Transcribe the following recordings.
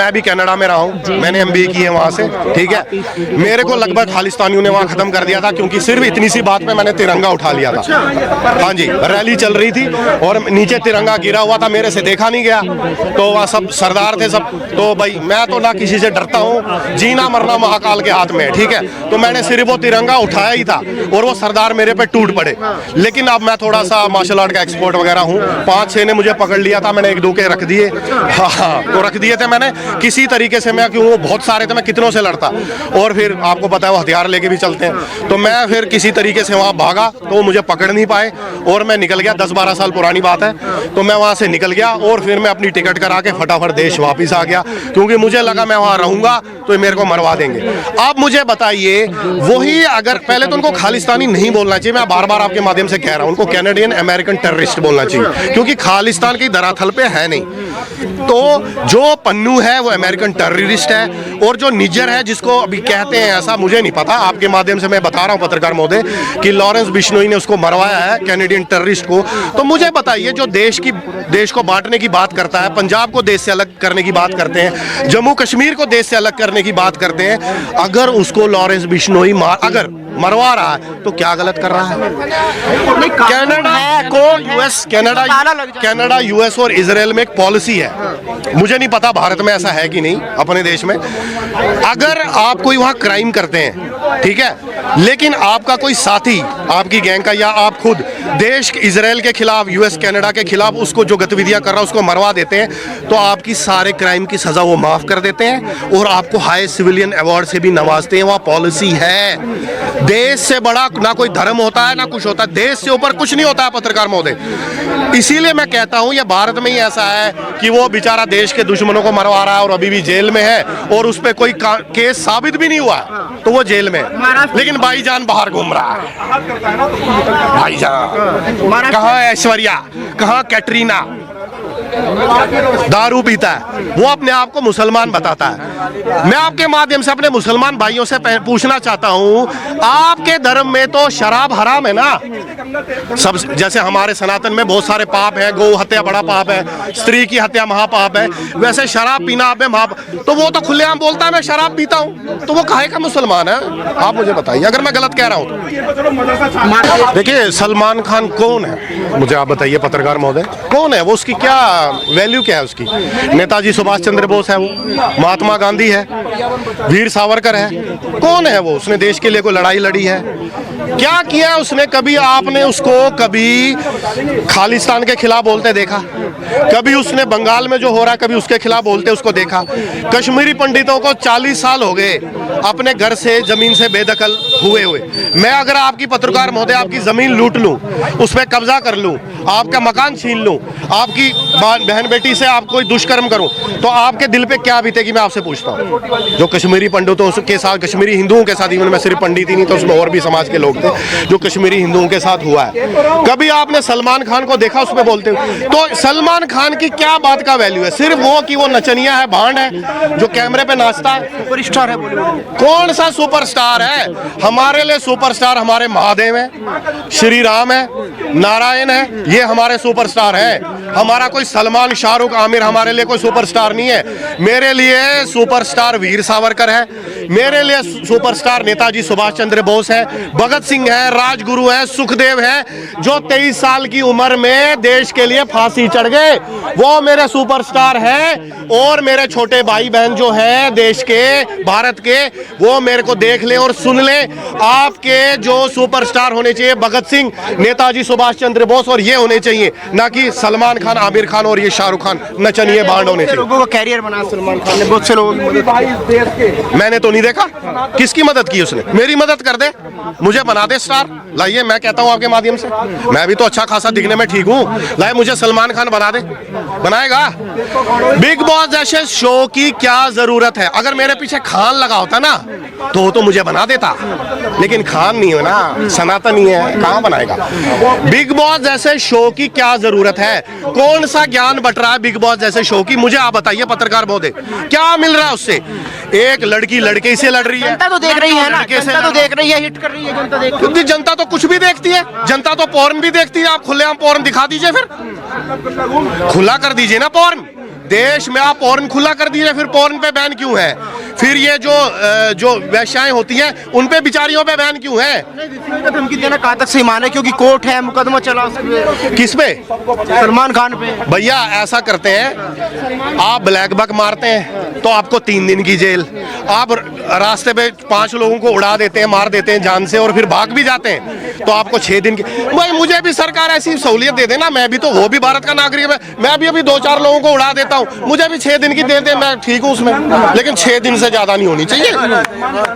मैं भी कनाडा में रहा हूँ, मैंने एमबीए की है वहाँ से, ठीक है। मेरे को लगभग खालिस्तानियों ने वहाँ खत्म कर दिया था, क्योंकि सिर्फ इतनी सी बात पे मैंने तिरंगा उठा लिया था। हाँ जी, रैली चल रही थी और नीचे तिरंगा गिरा हुआ था, मेरे से देखा नहीं गया, तो वहाँ सब सरदार थे सब। तो भाई मैं तो ना किसी से डरता हूँ, जीना मरना महाकाल के हाथ में है, ठीक है। तो मैंने सिर्फ वो तिरंगा उठाया ही था और वो सरदार मेरे पे टूट पड़े। लेकिन अब मैं थोड़ा सा मार्शल आर्ट का एक्सपर्ट वगैरह हूँ, 5-6 ने मुझे पकड़ लिया था, मैंने 1-2 के रख दिए। हाँ, तो रख दिए थे मैंने किसी तरीके से, मैं क्यों, वो बहुत सारे थे, मैं कितनों से लड़ता। और फिर आपको पता है वो हथियार लेके भी चलते हैं, तो मैं फिर किसी तरीके से वहाँ भागा, तो वो मुझे पकड़ नहीं पाए और मैं निकल गया। 10-12 साल पुरानी बात है। तो मैं वहाँ से निकल गया और फिर मैं अपनी टिकट करा के फटाफट देश वापस आ गया, क्योंकि मुझे लगा मैं वहाँ रहूंगा तो मेरे को मरवा देंगे। आप मुझे बताइए, वही अगर पहले तो उनको खालिस्तानी नहीं बोलना चाहिए, मैं बार बार आपके माध्यम से कह रहा हूँ, उनको कैनेडियन अमेरिकन टेररिस्ट बोलना चाहिए, क्योंकि खालिस्तान की धरातल पे है नहीं। तो जो पन्नू है वो अमेरिकन टेररिस्ट है, और जो निजर है जिसको अभी कहते हैं, ऐसा मुझे नहीं पता, आपके माध्यम से मैं बता रहा हूँ पत्रकार महोदय कि लॉरेंस बिश्नोई ने उसको मरवाया है, कैनेडियन टेररिस्ट को। तो मुझे बताइए, जो देश को बांटने की बात करता है, पंजाब को देश से अलग करने की बात करते हैं, जम्मू कश्मीर को देश से अलग करने की बात करते हैं, अगर उसको लॉरेंस बिश्नोई अगर मरवा रहा है तो क्या गलत कर रहा है? कनाडा को यूएस, कनाडा यूएस और इजराइल में एक पॉलिसी है, मुझे नहीं पता भारत में ऐसा है कि नहीं, अपने देश में। अगर आप कोई वहां क्राइम करते हैं, ठीक है, लेकिन आपका कोई साथी, आपकी गैंग का या आप खुद देश इजराइल के खिलाफ, यूएस कनाडा के खिलाफ उसको जो गतिविधियां कर रहा है उसको मरवा देते हैं, तो आपकी सारे क्राइम की सजा वो माफ कर देते हैं और आपको हाई सिविलियन अवार्ड से भी नवाजते हैं। वहाँ पॉलिसी है। देश से बड़ा ना कोई धर्म होता है ना कुछ होता है, देश से ऊपर कुछ नहीं होता है पत्रकार महोदय। इसीलिए मैं कहता हूँ ये भारत में ही ऐसा है कि वो बेचारा देश के दुश्मनों को मरवा रहा है और अभी भी जेल में है, और उस पर कोई केस साबित भी नहीं हुआ है, तो वो जेल में है, लेकिन भाईजान बाहर घूम रहा है। भाईजान कहाँ है ऐश्वर्या, कहाँ कैटरीना, दारू पीता है, वो अपने आप को मुसलमान बताता है। मैं आपके माध्यम से अपने मुसलमान भाइयों से पूछना चाहता हूं, आपके धर्म में तो शराब हराम है ना? सब जैसे हमारे सनातन में बहुत सारे पाप है, गौ हत्या बड़ा पाप है, स्त्री की हत्या महापाप है, वैसे शराब पीना आप में महापाप। तो वो तो खुलेआम बोलता है मैं शराब पीता हूं, तो वो काहे का मुसलमान है? आप मुझे बताइए अगर मैं गलत कह रहा हूं तो। देखिए, सलमान खान कौन है, मुझे आप बताइए पत्रकार महोदय, कौन है वो? उसकी क्या वैल्यू क्या है उसकी? नेताजी सुभाष चंद्र बोस है वो, महात्मा गांधी है, वीर सावरकर है, कौन है वो? उसने देश के लिए कोई लड़ाई लड़ी है? क्या किया उसने? कभी आपने उसको कभी खालिस्तान के खिलाफ बोलते देखा? कभी उसने बंगाल में जो हो रहा है कभी उसके खिलाफ बोलते उसको देखा? कश्मीरी पंडितों को 40 साल हो गए अपने घर से, जमीन से बेदखल हुए। मैं अगर आपकी पत्रकार महोदय आपकी जमीन लूट लूं, उस पर कब्जा कर लूं, आपका मकान छीन लूं, आपकी बहन बेटी से आप कोई दुष्कर्म करूं, तो आपके दिल पे क्या बीतेगी? मैं आपसे पूछता हूं। जो कश्मीरी पंडितों के साथ, कश्मीरी हिंदुओं के साथ, इवन में सिर्फ पंडित ही नहीं तो उसमें और भी समाज के लोग थे, जो कश्मीरी हिंदुओं के साथ हुआ है, कभी आपने सलमान खान को देखा उसमें बोलते हुए? तो सलमान खान की क्या बात का वैल्यू है? सिर्फ वो कि वो नचनिया है, भांड है, जो कैमरे पे नाचता है, सुपरस्टार है बॉलीवुड। कौन सा सुपरस्टार है? हमारे लिए सुपरस्टार हमारे महादेव है, श्री राम है, नारायण है, ये हमारे सुपरस्टार है। हमारा कोई सलमान, शाहरुख, आमिर हमारे लिए कोई सुपरस्टार नहीं है। मेरे लिए सुपरस्टार वीर सावरकर है, मेरे लिए सुपरस्टार नेताजी सुभाष चंद्र बोस है, भगत सिंह है, राजगुरु है, सुखदेव है, जो 23 साल की उम्र में देश के लिए फांसी चढ़ गए, वो मेरे सुपरस्टार है। और मेरे छोटे भाई बहन जो है देश के, भारत के, वो मेरे को देख ले और सुन ले। आपके जो सुपरस्टार होने चाहिए भगत सिंह, नेताजी सुभाष चंद्र बोस, और ये होने चाहिए, ना कि सलमान खान, आमिर खान और ये शाहरुख खान नचनिए भांड होने चाहिए। लोगों का कैरियर बना सलमान खान ने, बहुत से लोगों की मदद। मैंने तो नहीं देखा किसकी मदद की उसने। मेरी मदद कर दे, मुझे बना दे स्टार, लाइए, मैं कहता हूं आपके माध्यम से, मैं भी तो अच्छा खासा दिखने में ठीक हूं, लाइए मुझे सलमान खान बना दे। बनाएगा? बिग बॉस जैसे शो की क्या जरूरत है? अगर मेरे पीछे खान लगा होता ना तो मुझे बना देता, लेकिन खान नहीं है ना, सनातनी है, कहां बनाएगा? बिग बॉस जैसे शो की क्या जरूरत है? कौन सा ज्ञान बट रहा है बिग बॉस जैसे शो की? मुझे आप बताइए पत्रकार महोदय, क्या मिल रहा है उससे? एक लड़की लड़के से लड़ रही है, जनता तो देख रही है ना, जनता तो देख रही है, हिट कर रही है जनता, देख रही है। जनता तो कुछ भी देखती है, जनता तो पोर्न भी देखती है। आप खुलेआम पोर्न दिखा दीजिए, फिर खुला कर दीजिए ना पोर्न, देश में आप पॉर्न खुला कर दीजिए, फिर पॉर्न पे बैन क्यों है? फिर ये जो वैश्याएं होती हैं उन पे बिचारियों पे बैन क्यों है? धमकी देना कहाँ तक सही माने, क्योंकि कोर्ट है, मुकदमा चला किस पे? सलमान खान पे। भैया ऐसा करते हैं, आप ब्लैक बक मारते हैं तो आपको 3 दिन की जेल, आप रास्ते पे 5 लोगों को उड़ा देते हैं, मार देते हैं जान से और फिर भाग भी जाते हैं तो आपको 6 दिन की। भाई मुझे भी सरकार ऐसी सहूलियत दे देना, मैं भी तो वो भी भारत का नागरिक है, मैं भी अभी 2-4 लोगों को उड़ा देता हूँ, मुझे भी 6 दिन की दे दे, मैं ठीक हूँ उसमें, लेकिन 6 दिन से ज्यादा नहीं होनी चाहिए,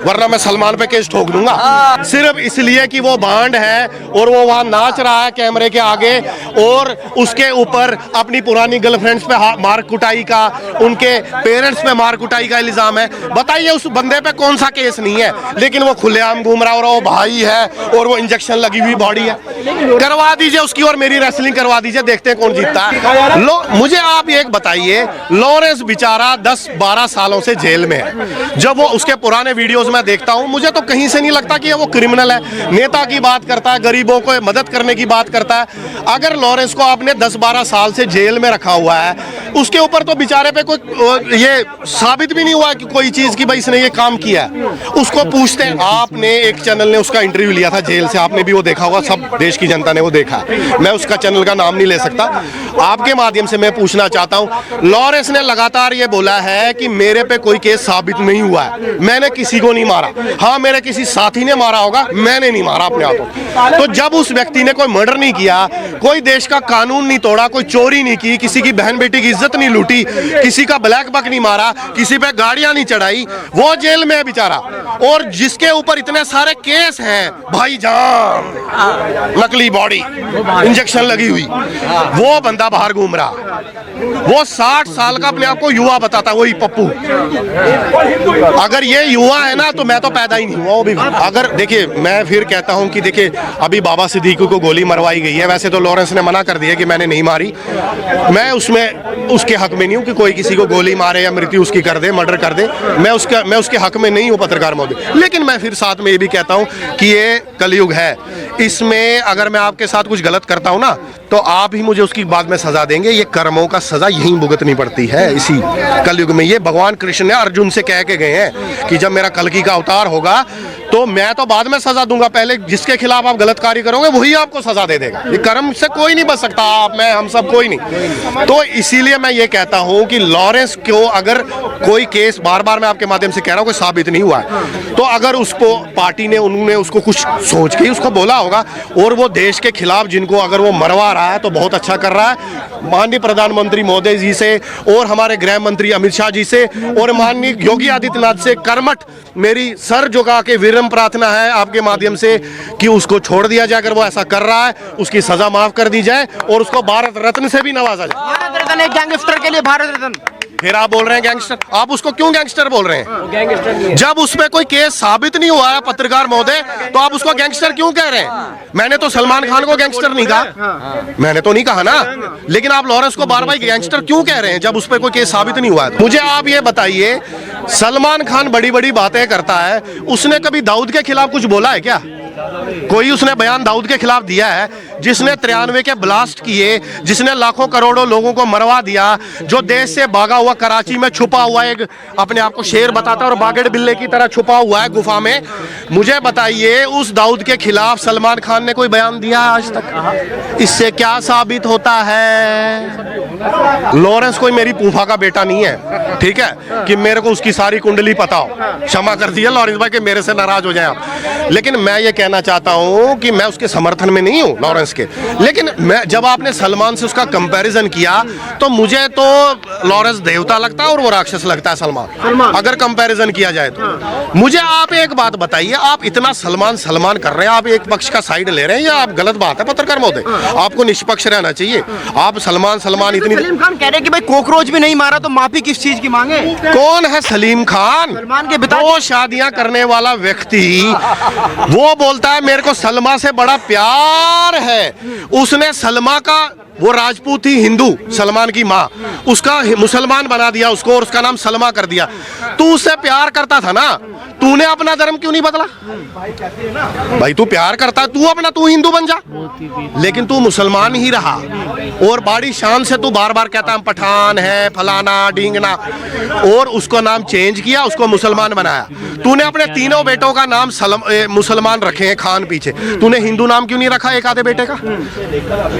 वरना मैं सलमान पे केस ठोक दूंगा सिर्फ इसलिए कि वो बांड है और वो वहां नाच रहा है कैमरे के आगे और उसके ऊपर अपनी पुरानी गर्लफ्रेंड्स पे मार कुटाई का, उनके पेरेंट्स पे मार कुटाई का इल्जाम है। बताइए उस बंदे पे कौन सा केस नहीं है, लेकिन वो खुलेआम घूम रहा है और वो भाई है और वो इंजेक्शन लगी हुई बॉडी है। करवा दीजिए उसकी और मेरी रेसलिंग करवा दीजिए, देखते हैं कौन जीतता है। मुझे आप एक बताइए, लॉरेंस बेचारा 10-12 सालों से जेल में है। जब वो उसके पुराने वीडियोस में देखता हूं, मुझे तो कहीं से नहीं लगता कि वो क्रिमिनल है। नेता की बात करता है, गरीबों को मदद करने की बात करता है। अगर लॉरेंस को आपने 10-12 साल से जेल में रखा हुआ है, उसके ऊपर तो बेचारे पे कोई ये साबित भी नहीं हुआ कि कोई चीज की भाई इसने ये काम किया है। उसको पूछते हैं, आपने एक चैनल ने उसका इंटरव्यू लिया था जेल से, आपने भी वो देखा होगा, सब देश की जनता ने वो देखा। मैं उसका चैनल का नाम नहीं ले सकता, आपके माध्यम से मैं पूछना चाहता हूं, लॉरेंस ने लगातार ये बोला है कि मेरे पे कोई केस साबित नहीं हुआ है, मैंने किसी को नहीं मारा। हाँ, मेरे किसी साथी ने मारा होगा, मैंने नहीं मारा अपने हाथों। तो जब उस व्यक्ति ने कोई मर्डर नहीं किया, कोई देश का कानून नहीं तोड़ा, कोई चोरी नहीं की, किसी की बहन बेटी की इज्जत नहीं लूटी, किसी का ब्लैक बक नहीं मारा, किसी पे गाड़ियां नहीं चढ़ाई, वो जेल में है बेचारा। और जिसके ऊपर इतने सारे केस हैं, भाईजान, नकली बॉडी, इंजेक्शन लगी हुई, वो बंदा बाहर घूम रहा। वो 60 साल का अपने आप को युवा बताता, वही पप्पू। अगर ये युवा है ना तो मैं तो पैदा ही नहीं हुआ वो भी। अगर देखिए, मैं फिर कहता हूं कि देखिए, अभी बाबा सिद्दीकी को गोली मरवाई गई है, वैसे तो लॉरेंस ने मना कर दिया कि मैंने नहीं मारी, मैं उसमें उसके हक में नहीं हूं कि कोई किसी को गोली मारे या मृत्यु उसकी कर दे, मर्डर कर दे, मैं उसके हक में नहीं हूं पत्रकार महोदय। लेकिन मैं फिर साथ में ये भी कहता हूं कि ये कलयुग है, इसमें अगर मैं आपके साथ कुछ गलत करता हूं ना तो आप ही मुझे उसकी बाद में सजा देंगे। ये कर्मों का सजा यहीं भुगतनी पड़ती है इसी कलयुग में। ये भगवान कृष्ण ने अर्जुन से कह के गए हैं कि जब मेरा कल्कि का अवतार होगा तो मैं तो बाद में सजा दूंगा, पहले जिसके खिलाफ आप गलत कार्य करोगे वही आपको सजा दे देगा। ये कर्म से कोई नहीं बच सकता, आप, मैं, हम सब कोई नहीं। तो इसीलिए मैं ये कहता हूं कि लॉरेंस को अगर कोई केस, बार बार मैं आपके माध्यम से कह रहा हूं, कोई साबित नहीं हुआ है, तो अगर उसको पार्टी ने, उन्होंने उसको कुछ सोच के उसको बोला होगा और वो देश के खिलाफ जिनको अगर वो मरवा रहा है तो बहुत अच्छा कर रहा है। माननीय प्रधानमंत्री मोदी जी से और हमारे गृह मंत्री अमित शाह जी से और माननीय योगी आदित्यनाथ से कर्मठ मेरी सर झुका के विनम्र प्रार्थना है आपके माध्यम से कि उसको छोड़ दिया जाए। अगर वो ऐसा कर रहा है उसकी सजा माफ कर दी जाए और उसको भारत रत्न से भी नवाजा जाए। भारत रत्न एक गैंगस्टर के लिए भारत रत्न। फिर आप बोल रहे हैं गैंगस्टर, आप उसको क्यों गैंगस्टर बोल रहे हैं? गैंगस्टर नहीं है। जब उसमें कोई केस साबित नहीं हुआ है पत्रकार महोदय, तो आप उसको गैंगस्टर क्यों कह रहे हैं? मैंने तो सलमान खान को गैंगस्टर नहीं कहा, मैंने तो नहीं कहा ना, लेकिन आप लॉरेंस को बार बार गैंगस्टर क्यों कह रहे हैं जब उस पर कोई केस साबित नहीं हुआ है? मुझे आप ये बताइए, सलमान खान बड़ी बड़ी बातें करता है, उसने कभी दाऊद के खिलाफ कुछ बोला है क्या? कोई उसने बयान दाऊद के खिलाफ दिया है? जिसने 93 के ब्लास्ट किए, जिसने लाखों करोड़ों लोगों को मरवा दिया, जो देश से भागा हुआ कराची में छुपा हुआ एक अपने आप को शेर बताता है और बागड़ बिल्ले की तरह छुपा हुआ है गुफा में, मुझे बताइए उस दाऊद के खिलाफ सलमान खान ने कोई बयान दिया आज तक? इससे क्या साबित होता है? लॉरेंस कोई मेरी फूफा का बेटा नहीं है, ठीक है, कि मेरे को उसकी सारी कुंडली पता हो। क्षमा कर दिया लॉरेंस भाई कि मेरे से नाराज हो जाए आप, लेकिन मैं ये कहना चाहता हूं कि मैं उसके समर्थन में नहीं हूं लॉरेंस के। लेकिन मैं, जब आपने सलमान से उसका कंपैरिजन किया तो मुझे तो लॉरेंस देवता लगता है और वो राक्षस लगता है सलमान, अगर कंपैरिजन किया जाए तो। मुझे आप एक बात बताइए, आप इतना सलमान सलमान कर रहे हैं, आप एक पक्ष का साइड ले रहे हैं, या आप गलत बात है पत्रकार महोदय? आपको निष्पक्ष रहना चाहिए। आप सलमान इतनी, सलीम खान कह रहे कि भाई कॉकरोच भी नहीं मारा तो माफी किस चीज की मांगे? कौन है सलीम खान? सलमान के पिता, वो शादियां करने वाला व्यक्ति, वो बोलता है मेरे को सलमा से बड़ा प्यार है। उसने सलमा का, वो राजपूत थी हिंदू, सलमान की माँ, उसका मुसलमान बना दिया उसको और उसका नाम सलमा कर दिया। तू उससे प्यार करता था ना, तूने अपना धर्म क्यों नहीं बदला? भाई तू प्यार करता है, तू अपना तू हिंदू बन जा, लेकिन तू मुसलमान ही रहा और बड़ी शान से तू बार बार कहता हम पठान है फलाना ढींगना, और उसको नाम चेंज किया, उसको मुसलमान बनाया। तूने अपने तीनों बेटों का नाम मुसलमान रखे हैं खान पीछे, तूने हिंदू नाम क्यों नहीं रखा एक आधे बेटे का?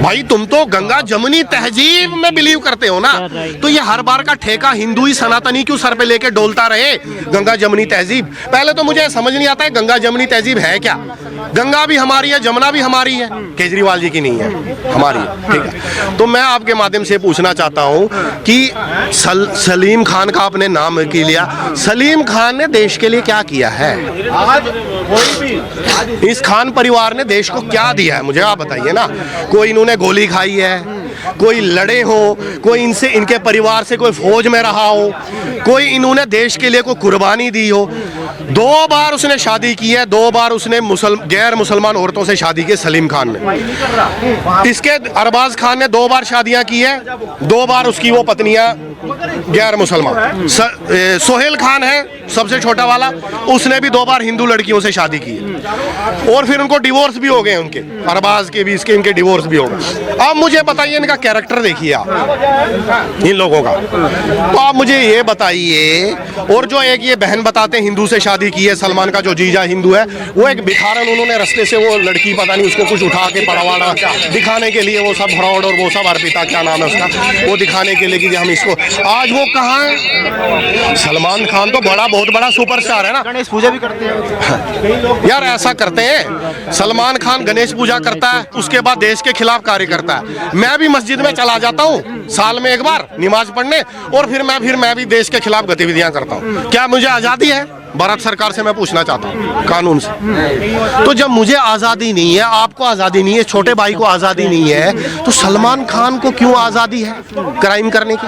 भाई तुम तो गंगा जमुनी तहजीब में बिलीव करते हो ना, तो ये हर बार का ठेका हिंदू ही सनातनी क्यों सर पे लेके डोलता रहे? गंगा जमुनी तहजीब, पहले तो मुझे समझ नहीं आता है गंगा जमुनी तहजीब है क्या? गंगा भी हमारी है, जमुना भी हमारी है, केजरीवाल जी की नहीं है, हमारी है, ठीक है। तो मैं आपके माध्यम से पूछना चाहता हूं कि सलीम खान का आपने नाम की लिया, सलीम खान ने देश के लिए क्या किया है? इस खान परिवार ने देश को क्या दिया है, मुझे आप बताइए ना। कोई इन्होंने गोली खाई है, कोई लड़े हो, कोई इनसे इनके परिवार से कोई फौज में रहा हो, कोई इन्होंने देश के लिए कोई कुर्बानी दी हो। 2 बार उसने शादी की है, 2 बार उसने गैर मुसलमान औरतों से शादी की, सलीम खान ने। इसके अरबाज खान ने 2 बार शादियां की है, 2 बार उसकी वो पत्नियां गैर मुसलमान। सोहेल खान है सबसे छोटा वाला, उसने भी 2 बार हिंदू लड़कियों से शादी की है और फिर उनको डिवोर्स भी हो गए, उनके अरबाज के भी इसके इनके डिवोर्स भी हो गए। अब मुझे बताइए इनका कैरेक्टर देखिए आप इन लोगों का, तो आप मुझे ये बताइए। और जो एक ये बहन बताते हैं हिंदू से शादी की है, सलमान का जो जीजा हिंदू है, वो एक भिखारन, उन्होंने रास्ते से वो लड़की पता नहीं उसको कुछ उठा के पड़ावाड़ा दिखाने के लिए, वो सब फ्रॉड और वो सब अर्पिता क्या नाम है उसका, वो दिखाने के लिए कि हम इसको, आज वो कहाँ है? सलमान खान तो बहुत बड़ा सुपरस्टार है ना, गणेश पूजा भी करते हैं यार, ऐसा करते हैं। सलमान खान गणेश पूजा करता है, उसके बाद देश के खिलाफ कार्य करता है। मैं भी मस्जिद में चला जाता हूँ साल में एक बार नमाज पढ़ने, और फिर मैं भी देश के खिलाफ गतिविधियां करता हूँ। क्या मुझे आजादी है? भारत सरकार से मैं पूछना चाहता हूँ कानून से। तो जब मुझे आजादी नहीं है, आपको आजादी नहीं है, छोटे भाई को आजादी नहीं है, तो सलमान खान को क्यों आजादी है क्राइम करने की?